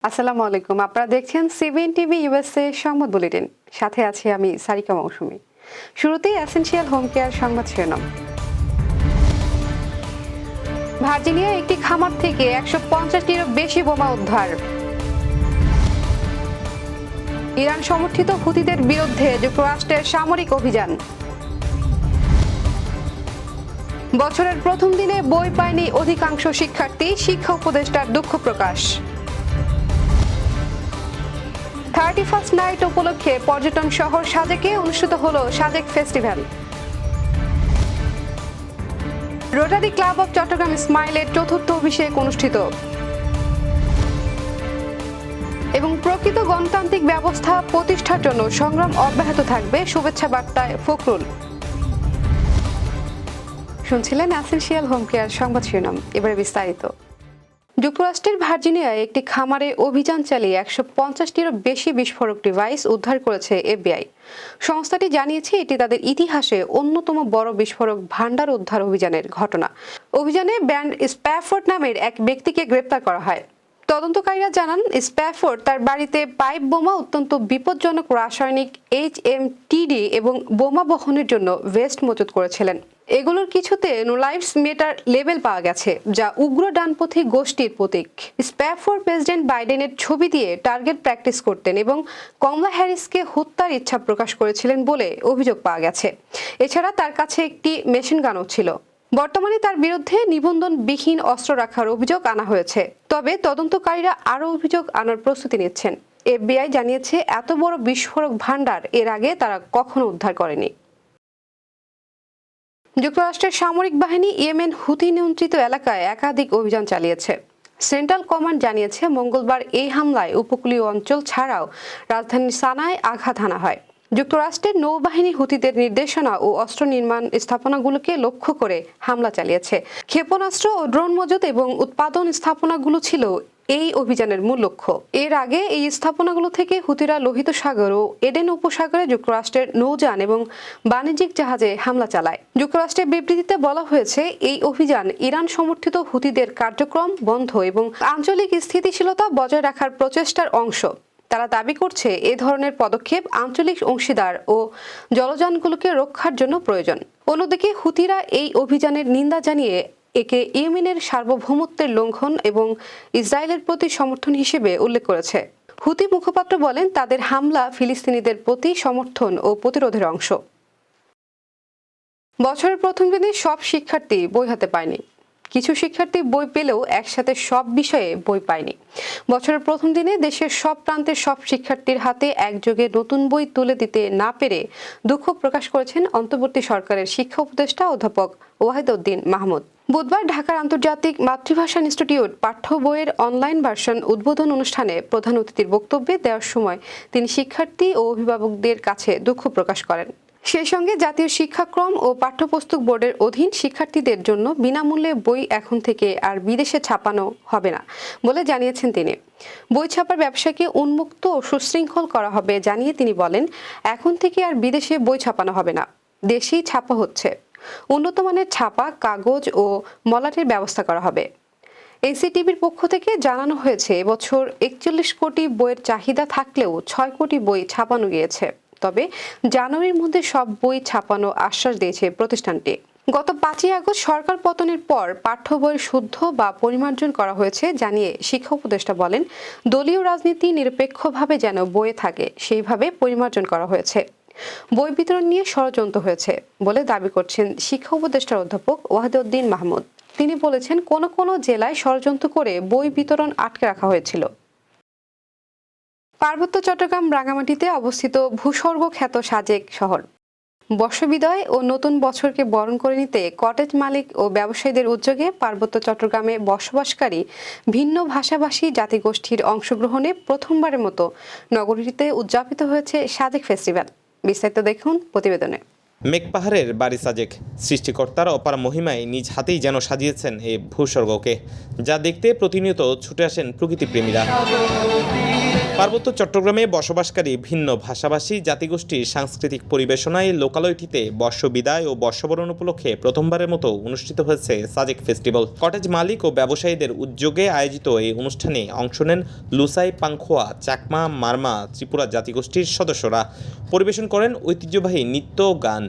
আসসালামু আলাইকুম। আপনারা দেখছেন সিবিএন টিভি ইউএসএ সংবাদ বুলেটিন। সাথে আছি আমি সারিকা মৌসুমী। শুরুতেই এসেনশিয়াল হোম কেয়ার সংবাদ শিরোনাম। ভার্জিনিয়া একটি খামার থেকে 150টিরও বেশি বোমা উদ্ধার। ইরান সমর্থিত হুতিদের বিরুদ্ধে যুক্তরাষ্ট্রের সামরিক অভিযান। বছরের প্রথম দিনে বই পায়নি অধিকাংশ শিক্ষার্থী, শিক্ষা উপদেষ্টার দুঃখ প্রকাশ। 31st নাইট উপলক্ষে পর্যটন শহর সাজেকে অনুষ্ঠিত হলো Sajek festival. Rotary Club of Chattogram স্মাইলের চতুর্থ অভিষেক অনুষ্ঠিত। এবং প্রকৃত গণতান্ত্রিক ব্যবস্থা প্রতিষ্ঠার জন্য সংগ্রাম অব্যাহত থাকবে, শুভেচ্ছা বার্তায় ফখরুল। শুনছিলেন এসেনশিয়াল হোম কেয়ার সংবাদ শিরোনাম। এবারে বিস্তারিত। যুক্তরাষ্ট্রের ভার্জিনিয়ায় একটি খামারে অভিযান চালিয়ে 150টিরও বেশি বিস্ফোরক ডিভাইস উদ্ধার করেছে এফবিআই। সংস্থাটি জানিয়েছে এটি তাদের ইতিহাসে অন্যতম বড় বিস্ফোরক ভান্ডার উদ্ধার অভিযানের ঘটনা। অভিযানে ব্যান্ড স্প্যাফোর্ড নামের এক ব্যক্তিকে গ্রেপ্তার করা হয়। তদন্তকারীরা জানান, স্প্যাফোর্ড তার বাড়িতে পাইপ বোমা, অত্যন্ত বিপজ্জনক রাসায়নিক HMTD এবং বোমা বহনের জন্য ভেস্ট মজুত করেছিলেন। এগুলোর কিছুতে নো লাইভস ম্যাটার লেবেল পাওয়া গেছে, যা উগ্র ডানপন্থী গোষ্ঠীর প্রতীক। স্প্যাফোর্ড প্রেসিডেন্ট বাইডেনের ছবি দিয়ে টার্গেট প্র্যাকটিস করতেন এবং কমলা হ্যারিসকে হত্যার ইচ্ছা প্রকাশ করেছিলেন বলে অভিযোগ পাওয়া গেছে। এছাড়া তার কাছে একটি মেশিন গানও ছিল। বর্তমানে তার বিরুদ্ধে নিবন্ধনবিহীন অস্ত্র রাখার অভিযোগ আনা হয়েছে। তবে তদন্তকারীরা আরও অভিযোগ আনার প্রস্তুতি নিচ্ছেন। এফবিআই জানিয়েছে এত বড় বিস্ফোরক ভান্ডার এর আগে তারা কখনো উদ্ধার করেনি। যুক্তরাষ্ট্রের সামরিক বাহিনী ইয়েমেন হুথি নিয়ন্ত্রিত এলাকায় একাধিক অভিযান চালিয়েছে। সেন্ট্রাল কমান্ড জানিয়েছে মঙ্গলবার এই হামলায় উপকূলীয় অঞ্চল ছাড়াও রাজধানী সানায় আঘাত হানা হয়। যুক্তরাষ্ট্রের নৌবাহিনী হুতিদের নির্দেশনা ও অস্ত্র নির্মাণ স্থাপনাগুলোকে লক্ষ্য করে হামলা চালিয়েছে। ক্ষেপণাস্ত্র ও ড্রোন মজুত এবং উৎপাদন স্থাপনাগুলো ছিল এই অভিযানের মূল লক্ষ্য। এর আগে এই স্থাপনাগুলো থেকে হুতিরা লোহিত সাগর ও এডেন উপসাগরে যুক্তরাষ্ট্রের নৌযান এবং বাণিজ্যিক জাহাজে হামলা চালায়। যুক্তরাষ্ট্রের বিবৃতিতে বলা হয়েছে, এই অভিযান ইরান সমর্থিত হুতিদের কার্যক্রম বন্ধ এবং আঞ্চলিক স্থিতিশীলতা বজায় রাখার প্রচেষ্টার অংশ। তারা দাবি করছে এ ধরনের পদক্ষেপ আঞ্চলিক অংশীদার ও জলযানগুলোকে রক্ষার জন্য প্রয়োজন। অন্যদিকে হুতিরা এই অভিযানের নিন্দা জানিয়ে একে ইয়েমেনের সার্বভৌমত্বের লঙ্ঘন এবং ইসরায়েলের প্রতি সমর্থন হিসেবে উল্লেখ করেছে। হুতি মুখপাত্র বলেন, তাদের হামলা ফিলিস্তিনিদের প্রতি সমর্থন ও প্রতিরোধের অংশ। বছরের প্রথম দিনে সব শিক্ষার্থী বই হাতে পায়নি। কিছু শিক্ষার্থী বই পেলেও একসাথে সব বিষয়ে বই পায়নি। বছরের প্রথম দিনে দেশের সব প্রান্তের সব শিক্ষার্থীর হাতে একযোগে নতুন বই তুলে দিতে না পেরে দুঃখ প্রকাশ করেছেন অন্তর্বর্তী সরকারের শিক্ষা উপদেষ্টা অধ্যাপক ওয়াহিদউদ্দিন মাহমুদ। বুধবার ঢাকার আন্তর্জাতিক মাতৃভাষা ইনস্টিটিউট পাঠ্য বইয়ের অনলাইন ভার্সন উদ্বোধন অনুষ্ঠানে প্রধান অতিথির বক্তব্যে দেওয়ার সময় তিনি শিক্ষার্থী ও অভিভাবকদের কাছে দুঃখ প্রকাশ করেন। সেই সঙ্গে জাতীয় শিক্ষাক্রম ও পাঠ্যপুস্তক বোর্ডের অধীন শিক্ষার্থীদের জন্য বিনামূল্যে বই এখন থেকে আর বিদেশে ছাপানো হবে না বলে জানিয়েছেন তিনি। বই ছাপার ব্যবসাকে উন্মুক্ত ও সুশৃঙ্খল করা হবে জানিয়ে তিনি বলেন, এখন থেকে আর বিদেশে বই ছাপানো হবে না, দেশেই ছাপা হচ্ছে। উন্নত মানের ছাপা কাগজ ও মলাটের ব্যবস্থা করা হবে। এনসিটিবির পক্ষ থেকে জানানো হয়েছে, এবছর 41 কোটি বইয়ের চাহিদা থাকলেও 6 কোটি বই ছাপানো গিয়েছে। তবে জানুয়ারির মধ্যে সব বই ছাপানো আশ্বাস দিয়েছে প্রতিষ্ঠানটি। গত 5ই আগস্ট সরকার পতনের পর পাঠ্য বইয়ের শুদ্ধ বা পরিমার্জন করা হয়েছে জানিয়ে শিক্ষা উপদেষ্টা বলেন, দলীয় রাজনীতি নিরপেক্ষভাবে যেন বইয়ে থাকে সেইভাবে পরিমার্জন করা হয়েছে। বই বিতরণ নিয়ে ষড়যন্ত্র হয়েছে বলে দাবি করছেন শিক্ষা উপদেষ্টার অধ্যাপক ওয়াহিদউদ্দিন মাহমুদ। তিনি বলেছেন, কোন কোন জেলায় ষড়যন্ত্র করে বই বিতরণ আটকে রাখা হয়েছিল। পার্বত্য চট্টগ্রাম রাঙামাটিতে অবস্থিত ভূস্বর্গ খ্যাত সাজেক শহর বর্ষবিদায় ও নতুন বছরকে বরণ করে নিতে কটেজ মালিক ও ব্যবসায়ীদের উদ্যোগে পার্বত্য চট্টগ্রামে বসবাসকারী ভিন্ন ভাষাভাষী জাতিগোষ্ঠীর অংশগ্রহণে প্রথমবারের মতো নগরীতে উদযাপিত হয়েছে সাজেক ফেস্টিভ্যাল। বিস্তারিত দেখুন প্রতিবেদনে। মেঘপাহাড়ের বাড়ি সাজেক সৃষ্টিকর্তার অপার মহিমায় নিজ হাতেই যেন সাজিয়েছেন এই ভূস্বর্গকে, যা দেখতে প্রতিনিয়ত ছুটে আসেন প্রকৃতিপ্রেমীরা। পার্বত্য চট্টগ্রামে বসবাসকারী ভিন্ন ভাষাভাষী জাতিগোষ্ঠীর সাংস্কৃতিক পরিবেশনায় লোকালয়টিতে বর্ষবিদায় ও বর্ষবরণ উপলক্ষে প্রথমবারের মতো অনুষ্ঠিত হয়েছে সাজেক ফেস্টিভ্যাল। কটেজ মালিক ও ব্যবসায়ীদের উদ্যোগে আয়োজিত এই অনুষ্ঠানে অংশ নেন লুসাই, পাংখোয়া, চাকমা, মারমা, ত্রিপুরা জাতিগোষ্ঠীর সদস্যরা। পরিবেশন করেন ঐতিহ্যবাহী নৃত্য ও গান,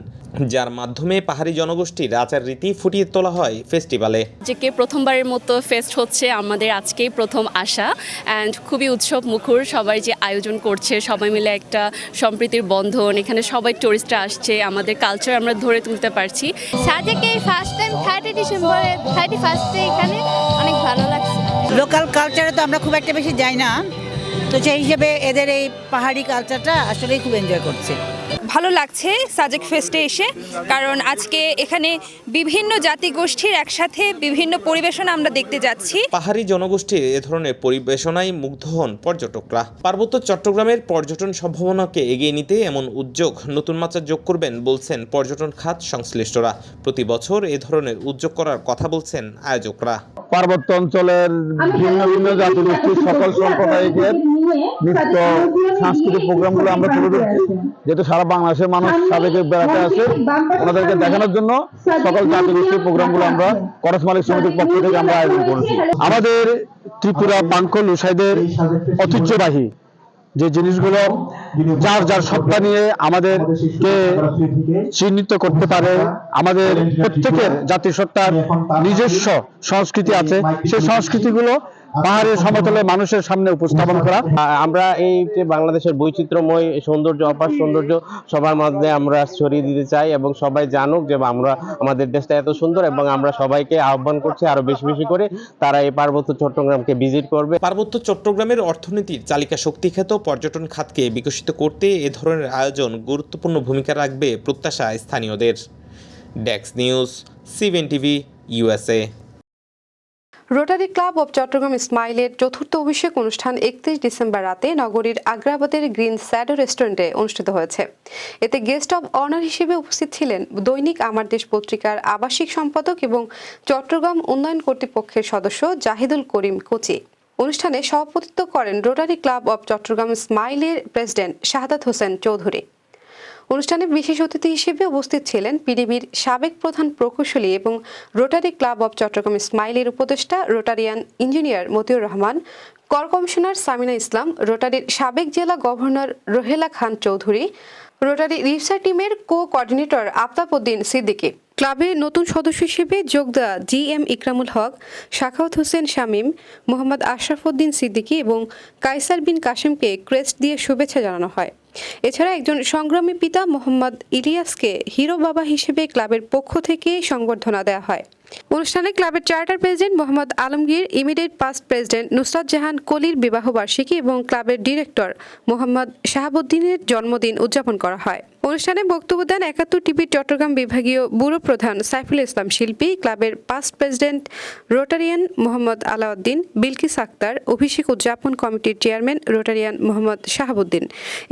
যার মাধ্যমে পাহাড়ি জনগোষ্ঠীর আচার রীতি ফুটিয়ে তোলা হয় ফেস্টিভ্যালে। যে প্রথমবারের মতো ফেস্ট হচ্ছে, আমাদের আজকেই প্রথম আসা অ্যান্ড খুবই উৎসব মুখর। সবাই যে আয়োজন করছে, সবাই মিলে একটা সম্প্রীতির বন্ধন, এখানে সবাই টুরিস্টরা আসছে, আমাদের কালচার আমরা ধরে তুলতে পারছি। সাজেকে ফার্স্ট টাইম 30 ডিসেম্বরে 31 এখানে অনেক ভালো লাগছে। লোকাল কালচারে তো আমরা খুব একটা বেশি যাই না, তো সেই হিসেবে এদের এই পাহাড়ি কালচারটা আসলেই খুব এনজয় করছে। ভালো লাগছে সাজেক ফেস্টে এসে, কারণ আজকে এখানে বিভিন্ন জাতিগোষ্ঠীর একসাথে বিভিন্ন পরিবেশনা আমরা দেখতে যাচ্ছি। পাহাড়ি জনগোষ্ঠীর এ ধরনের পরিবেশনায় মুগ্ধ হন পর্যটকরা। পার্বত্য চট্টগ্রামের পর্যটন সম্ভাবনাকে এগিয়ে নিতে এমন উদ্যোগ নতুন মাত্রা যোগ করবেন বলছেন পর্যটন খাত সংশ্লিষ্টরা। প্রতি বছর এ ধরনের উদ্যোগ করার কথা বলছেন আয়োজকরা। পার্বত্য অঞ্চলের ভিন্ন ভিন্ন জাতিগোষ্ঠীর সকল সম্প্রদায়ের নৃত্য সাংস্কৃতিক প্রোগ্রামগুলো আমরা তুলে ধরছি, যেহেতু সারা বাংলাদেশের মানুষ সাজেকে বেড়াতে আসে, ওনাদেরকে দেখানোর জন্য সকল জাতিগোষ্ঠীর প্রোগ্রামগুলো আমরা কটেজ মালিক সমিতির পক্ষ থেকে আমরা আয়োজন করেছি। আমাদের ত্রিপুরা পাংখো লুসাইদের ঐতিহ্যবাহী যে জিনিসগুলো যার যার সত্তা নিয়ে আমাদেরকে চিহ্নিত করতে পারে, আমাদের প্রত্যেকের জাতিসত্তার নিজস্ব সংস্কৃতি আছে, সেই সংস্কৃতিগুলো পাহাড়ের সমতলে মানুষের সামনে উপস্থাপন করা। আমরা এই যে বাংলাদেশের বৈচিত্র্যময় সৌন্দর্য, অপার সৌন্দর্য সবার মধ্যে আমরা ছড়িয়ে দিতে চাই এবং সবাই জানুক যে আমরা আমাদের দেশটা এত সুন্দর, এবং আমরা সবাইকে আহ্বান করছি আরো বেশি বেশি করে তারা এই পার্বত্য চট্টগ্রামকে ভিজিট করবে। পার্বত্য চট্টগ্রামের অর্থনীতির চালিকা শক্তি খ্যাত পর্যটন খাতকে বিকশিত করতে এ ধরনের আয়োজন গুরুত্বপূর্ণ ভূমিকা রাখবে প্রত্যাশা স্থানীয়দের। Desk news, CBN TV, USA. Rotary Club of Chattogram স্মাইলের চতুর্থ অভিষেক অনুষ্ঠান 31 ডিসেম্বর রাতে নগরীর আগ্রাবাদের গ্রিন স্যাডো রেস্টুরেন্টে অনুষ্ঠিত হয়েছে। এতে গেস্ট অব অনার হিসেবে উপস্থিত ছিলেন দৈনিক আমার দেশ পত্রিকার আবাসিক সম্পাদক এবং চট্টগ্রাম উন্নয়ন কর্তৃপক্ষের সদস্য জাহিদুল করিম কোচি। অনুষ্ঠানে সভাপতিত্ব করেন রোটারি ক্লাব অব চট্টগ্রাম স্মাইলের প্রেসিডেন্ট শাহাদাত হোসেন চৌধুরী। অনুষ্ঠানে বিশেষ অতিথি হিসেবে উপস্থিত ছিলেন পিডিবির সাবেক প্রধান প্রকৌশলী এবং রোটারি ক্লাব অব চট্টগ্রাম স্মাইলের উপদেষ্টা রোটারিয়ান ইঞ্জিনিয়ার মতিউর রহমান, কর কমিশনার সামিনা ইসলাম, রোটারির সাবেক জেলা governor রোহেলা Khan Chowdhury, rotary research টিমের কোঅর্ডিনেটর আফতাব উদ্দিন সিদ্দিকী। ক্লাবের নতুন সদস্য হিসেবে যোগ দেওয়া জিএম ইকরামুল হক, সাখাওয়াত হোসেন শামীম, মোহাম্মদ আশরাফুদ্দিন সিদ্দিকী এবং কায়সার বিন কাশেমকে ক্রেস্ট দিয়ে শুভেচ্ছা জানানো হয়। এছাড়া একজন সংগ্রামী পিতা মোহাম্মদ ইলিয়াসকে হিরো বাবা হিসেবে ক্লাবের পক্ষ থেকে সংবর্ধনা দেওয়া হয়। অনুষ্ঠানে ক্লাবের charter president Mohammad Alamgir, immediate past president Nusrat Jahan কলির বিবাহবার্ষিকী এবং ক্লাবের ডিরেক্টর মোহাম্মদ শাহাবুদ্দিনের জন্মদিন উদযাপন করা হয়। অনুষ্ঠানে বক্তব্য দেন 71 টিভির চট্টগ্রাম বিভাগীয় ব্যুরো প্রধান সাইফুল ইসলাম শিল্পী, ক্লাবের past president Rotarian Mohammad Alauddin, Bilkis Akter, অভিষেক উদযাপন কমিটির চেয়ারম্যান রোটারিয়ান মোহাম্মদ শাহাবুদ্দিন।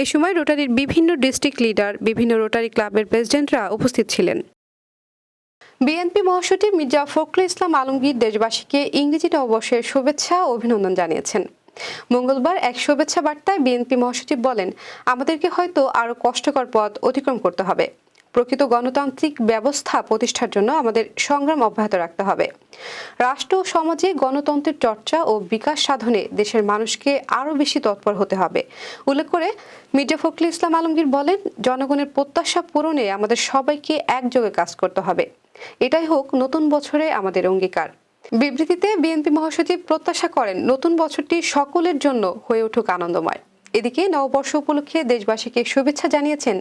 এ সময় রোটারির বিভিন্ন ডিস্ট্রিক্ট লিডার, বিভিন্ন রোটারি ক্লাবের প্রেসিডেন্টরা উপস্থিত ছিলেন। বিএনপি মহাসচিব মির্জা ফখরুল ইসলাম আলমগীর দেশবাসীকে ইংরেজি নববর্ষের শুভেচ্ছা ও অভিনন্দন জানিয়েছেন। মঙ্গলবার এক শুভেচ্ছা বার্তায় বিএনপি মহাসচিব বলেন, আমাদেরকে হয়তো আরও কষ্টকর পথ অতিক্রম করতে হবে। প্রকৃত গণতান্ত্রিক ব্যবস্থা প্রতিষ্ঠার জন্য আমাদের সংগ্রাম অব্যাহত রাখতে হবে। রাষ্ট্র ও সমাজে গণতন্ত্রের চর্চা ও বিকাশ সাধনে দেশের মানুষকে আরও বেশি তৎপর হতে হবে। উল্লেখ করে মির্জা ফখরুল ইসলাম আলমগীর বলেন, জনগণের প্রত্যাশা পূরণে আমাদের সবাইকে একযোগে কাজ করতে হবে। এটাই হোক নতুন বছরে আমাদের অঙ্গীকার। বিবৃতিতে বিএনপি মহাসচিব প্রত্যাশা করেন, নতুন বছরটি সকলের জন্য হয়ে উঠুক আনন্দময়। এদিকে নববর্ষ উপলক্ষে দেশবাসীকে শুভেচ্ছা জানিয়েছেন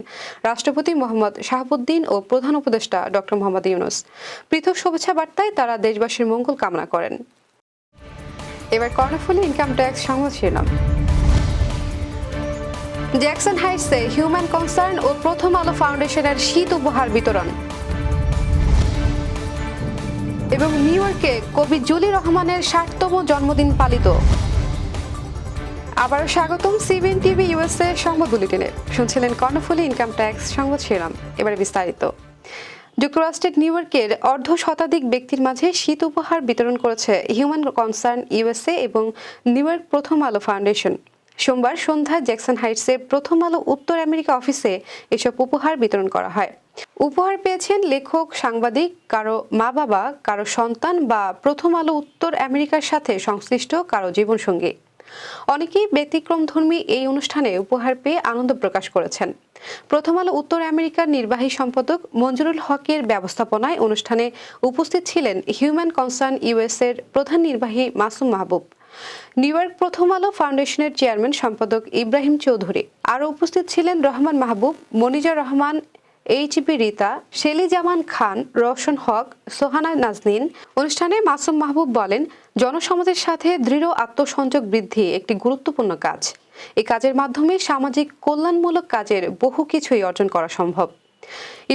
রাষ্ট্রপতি মোহাম্মদ শাহাবুদ্দিন ও প্রধান উপদেষ্টা ডক্টর মোহাম্মদ ইউনূস। পৃথক শুভেচ্ছা বার্তায় তারা দেশবাসীর মঙ্গল কামনা করেন। এবার কর্ণফুলী ইনকাম ট্যাক্স সংবাদ শিরোনাম। জ্যাকসন হাইটসে হিউম্যান কনসার্ন ও প্রথম আলো ফাউন্ডেশনের শীত উপহার বিতরণ এবং নিউ ইয়র্কে কবি জুলি রহমানের 60তম জন্মদিন পালিত। আবারও স্বাগতম সিবিএন টিভি ইউএসএ সংবাদ বুলেটিনে। শুনছিলেন কর্ণফুলী ইনকাম ট্যাক্স সংবাদ শিরোনাম। এবারে বিস্তারিত। যুক্তরাষ্ট্রের নিউ ইয়র্কের অর্ধশতাধিক ব্যক্তির মাঝে শীত উপহার বিতরণ করেছে হিউম্যান কনসার্ন ইউএসএ এবং নিউ ইয়র্ক প্রথম আলো ফাউন্ডেশন। সোমবার সন্ধ্যায় জ্যাকসন হাইটসের প্রথম আলো উত্তর আমেরিকা অফিসে এসব উপহার বিতরণ করা হয়। উপহার পেয়েছেন লেখক, সাংবাদিক, কারো মা বাবা, কারো সন্তান বা প্রথম আলো উত্তর আমেরিকার সাথে সংশ্লিষ্ট কারো জীবনসঙ্গী। অনেকেই ব্যতিক্রমধর্মী এই অনুষ্ঠানে উপহার পেয়ে আনন্দ প্রকাশ করেছেন। প্রথম আলো উত্তর আমেরিকার নির্বাহী সম্পাদক মঞ্জুরুল হকের ব্যবস্থাপনায় অনুষ্ঠানে উপস্থিত ছিলেন হিউম্যান কনসার্ন ইউএস এর প্রধান নির্বাহী মাসুম মাহবুব, নিউ ইয়র্ক প্রথম আলো ফাউন্ডেশনের চেয়ারম্যান সম্পাদক ইব্রাহিম চৌধুরী। আরও উপস্থিত ছিলেন রহমান মাহবুব, মনিজা রহমান, এইচপি রীতা, শেলি জামান খান, রওশন হক, সোহানা নাজনীন। অনুষ্ঠানে মাসুম মাহবুব বলেন, জনসমাজের সাথে দৃঢ় আত্মসংযোগ বৃদ্ধি একটি গুরুত্বপূর্ণ কাজ। এই কাজের মাধ্যমে সামাজিক কল্যাণমূলক কাজের বহু কিছুই অর্জন করা সম্ভব।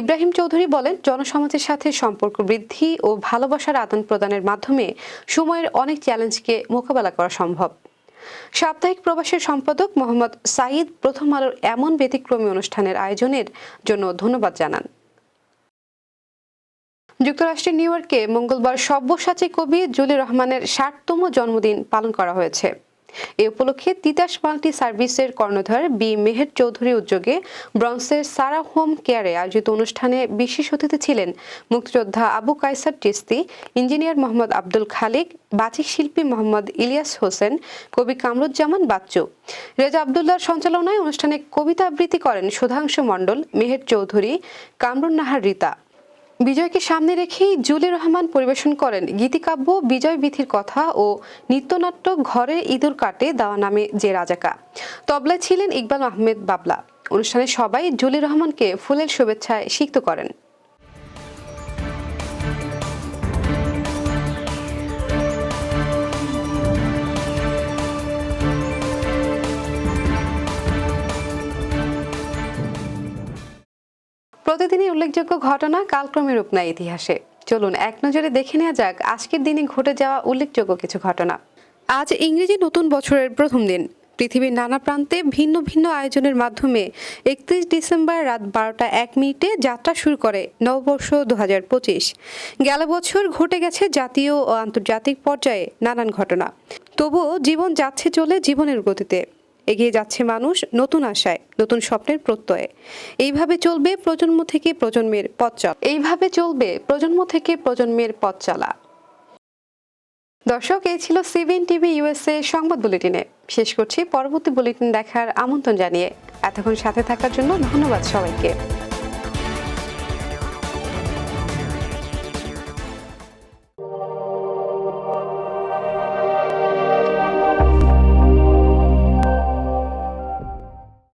ইব্রাহিম চৌধুরী বলেন, জনসমাজের সাথে সম্পর্ক বৃদ্ধি ও ভালোবাসার আদান প্রদানের মাধ্যমে সময়ের অনেক চ্যালেঞ্জকে মোকাবেলা করা সম্ভব। সাপ্তাহিক প্রবাসের সম্পাদক মোহাম্মদ সাঈদ প্রথম আলোর এমন ব্যতিক্রমী অনুষ্ঠানের আয়োজনের জন্য ধন্যবাদ জানান। যুক্তরাষ্ট্রের নিউ ইয়র্কে মঙ্গলবার সব্যসাচী কবি জুলি রহমানের 60তম জন্মদিন পালন করা হয়েছে। এ উপলক্ষে তিতাস মাল্টি সার্ভিসের কর্ণধার বি মেহের চৌধুরী উদ্যোগে ব্রন্সের সারা হোম কেয়ারে আয়োজিত অনুষ্ঠানে বিশেষ অতিথি ছিলেন মুক্তিযোদ্ধা আবু কায়সার চিস্তি, ইঞ্জিনিয়ার মোহাম্মদ আব্দুল খালিক, বাচিক শিল্পী মোহাম্মদ ইলিয়াস হোসেন, কবি কামরুজ্জামান বাচ্চু। রেজা আব্দুল্লাহর সঞ্চালনায় অনুষ্ঠানে কবিতা আবৃত্তি করেন সুধাংশু মণ্ডল, মেহের চৌধুরী, কামরুন নাহার রীতা। বিজয়কে সামনে রেখেই জুলি রহমান পরিবেশন করেন গীতিকাব্য বিজয় বিথির কথা ও নৃত্যনাট্য ঘরে ইঁদুর কাটে দেওয়া নামে যে রাজাকা। তবলায় ছিলেন ইকবাল আহমেদ বাবলা। অনুষ্ঠানে সবাই জুলি রহমানকে ফুলের শুভেচ্ছায় সিক্ত করেন। প্রতিদিনই উল্লেখযোগ্য ঘটনা কালক্রমে রূপ নেয় ইতিহাসে। চলুন এক নজরে দেখে নেওয়া যাক আজকের দিনে ঘটে যাওয়া উল্লেখযোগ্য কিছু ঘটনা। আজ ইংরেজি নতুন বছরের প্রথম দিন। পৃথিবীর নানা প্রান্তে ভিন্ন ভিন্ন আয়োজনের মাধ্যমে 31 ডিসেম্বর রাত 12টা 1 মিনিটে যাত্রা শুরু করে নববর্ষ 2025। গেল বছর ঘটে গেছে জাতীয় ও আন্তর্জাতিক পর্যায়ে নানান ঘটনা। তবুও জীবন যাচ্ছে চলে জীবনের গতিতে। এগিয়ে যাচ্ছে মানুষ নতুন আশায়, নতুন স্বপ্নের প্রত্যয়ে। এইভাবে চলবে প্রজন্ম থেকে প্রজন্মের পথ চলা। দর্শক, এই ছিল সিবিএন টিভি ইউএসএ সংবাদ বুলেটিনে। শেষ করছি, পরবর্তী বুলেটিন দেখার আমন্ত্রণ জানিয়ে এতক্ষণ সাথে থাকার জন্য ধন্যবাদ সবাইকে।